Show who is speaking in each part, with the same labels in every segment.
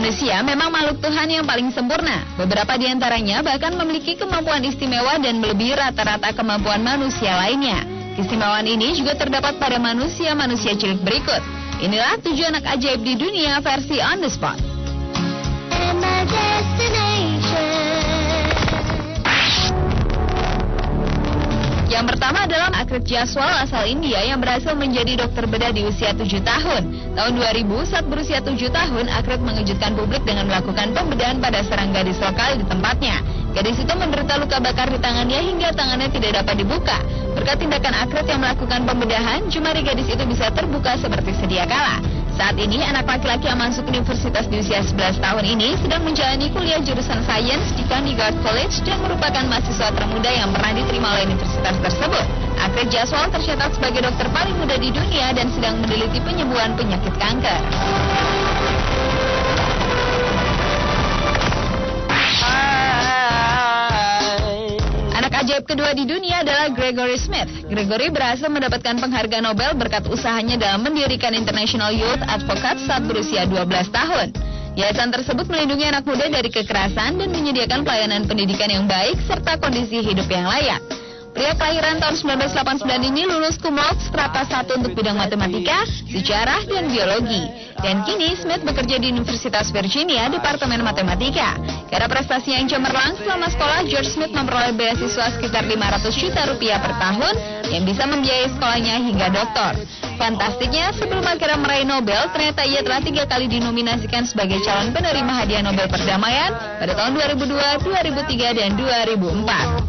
Speaker 1: Manusia memang makhluk Tuhan yang paling sempurna. Beberapa di antaranya bahkan memiliki kemampuan istimewa dan melebihi rata-rata kemampuan manusia lainnya. Keistimewaan ini juga terdapat pada manusia-manusia cilik berikut. Inilah 7 anak ajaib di dunia versi On The Spot. Yang pertama adalah Akrit Jaswal asal India yang berhasil menjadi dokter bedah di usia 7 tahun. Tahun 2000 saat berusia 7 tahun, Akrit mengejutkan publik dengan melakukan pembedahan pada seorang gadis lokal di tempatnya. Gadis itu menderita luka bakar di tangannya hingga tangannya tidak dapat dibuka. Berkat tindakan Akrit yang melakukan pembedahan, jemari gadis itu bisa terbuka seperti sedia kala. Saat ini, anak laki-laki yang masuk universitas di usia 11 tahun ini sedang menjalani kuliah jurusan sains di Candygard College dan merupakan mahasiswa termuda yang pernah diterima oleh universitas tersebut. Akrit Jaswal tercatat sebagai dokter paling muda di dunia dan sedang meneliti penyembuhan penyakit kanker. Ajaib kedua di dunia adalah Gregory Smith. Gregory berhasil mendapatkan penghargaan Nobel berkat usahanya dalam mendirikan International Youth Advocates saat berusia 12 tahun. Yayasan tersebut melindungi anak muda dari kekerasan dan menyediakan pelayanan pendidikan yang baik serta kondisi hidup yang layak. Pria kelahiran tahun 1989 ini lulus cum laude strata 1 untuk bidang matematika, sejarah, dan biologi. Dan kini Smith bekerja di Universitas Virginia, Departemen Matematika. Karena prestasinya yang cemerlang selama sekolah, George Smith memperoleh beasiswa sekitar 500 juta rupiah per tahun yang bisa membiayai sekolahnya hingga doktor. Fantastiknya, sebelum akhirnya meraih Nobel, ternyata ia telah 3 kali dinominasikan sebagai calon penerima hadiah Nobel Perdamaian pada tahun 2002, 2003, dan 2004.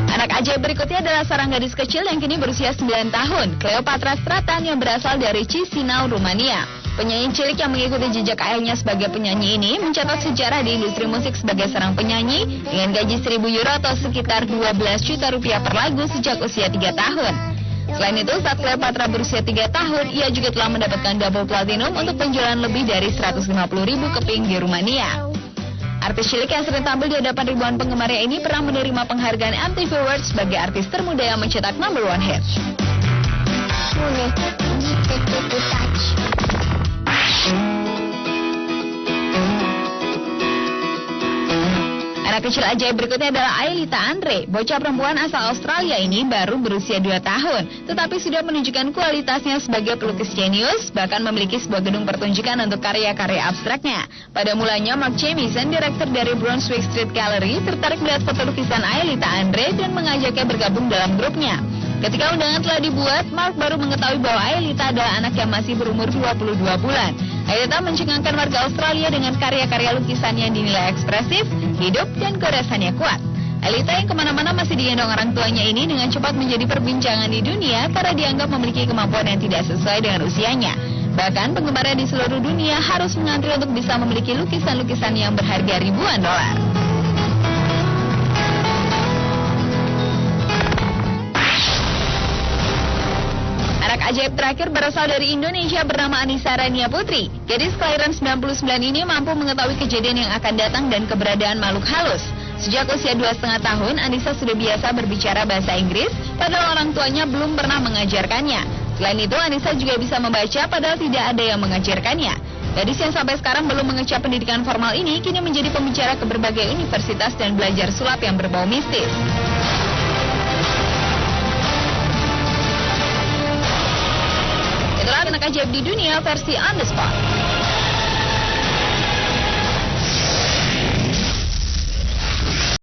Speaker 1: Anak ajaib berikutnya adalah seorang gadis kecil yang kini berusia 9 tahun, Cleopatra Stratan yang berasal dari Chisinau, Rumania. Penyanyi cilik yang mengikuti jejak ayahnya sebagai penyanyi ini mencatat sejarah di industri musik sebagai seorang penyanyi dengan gaji 1.000 euro atau sekitar 12 juta rupiah per lagu sejak usia 3 tahun. Selain itu, saat Cleopatra berusia 3 tahun, ia juga telah mendapatkan double platinum untuk penjualan lebih dari 150.000 keping di Rumania. Artis cilik yang sering tampil di hadapan ribuan penggemarnya ini pernah menerima penghargaan MTV Awards sebagai artis termuda yang mencetak #1 hit. Anak kecil ajaib berikutnya adalah Aelita Andre. Bocah perempuan asal Australia ini baru berusia 2 tahun, tetapi sudah menunjukkan kualitasnya sebagai pelukis jenius, bahkan memiliki sebuah gedung pertunjukan untuk karya-karya abstraknya. Pada mulanya, Mark Jamieson, direktur dari Brunswick Street Gallery, tertarik melihat foto lukisan Aelita Andre dan mengajaknya bergabung dalam grupnya. Ketika undangan telah dibuat, Mark baru mengetahui bahwa Aelita adalah anak yang masih berumur 22 bulan. Aelita mencengangkan warga Australia dengan karya-karya lukisannya yang dinilai ekspresif, hidup, dan goresannya kuat. Aelita yang kemana-mana masih digendong orang tuanya ini dengan cepat menjadi perbincangan di dunia karena dianggap memiliki kemampuan yang tidak sesuai dengan usianya. Bahkan penggemarnya di seluruh dunia harus mengantri untuk bisa memiliki lukisan-lukisan yang berharga ribuan dolar. Anak ajaib terakhir berasal dari Indonesia bernama Anissa Rania Putri. Gadis kelahiran 99 ini mampu mengetahui kejadian yang akan datang dan keberadaan makhluk halus. Sejak usia 2,5 tahun, Anissa sudah biasa berbicara bahasa Inggris, padahal orang tuanya belum pernah mengajarkannya. Selain itu, Anissa juga bisa membaca padahal tidak ada yang mengajarkannya. Gadis yang sampai sekarang belum mengecap pendidikan formal ini kini menjadi pembicara ke berbagai universitas dan belajar sulap yang berbau mistis. Itulah anak ajaib di dunia versi On The Spot.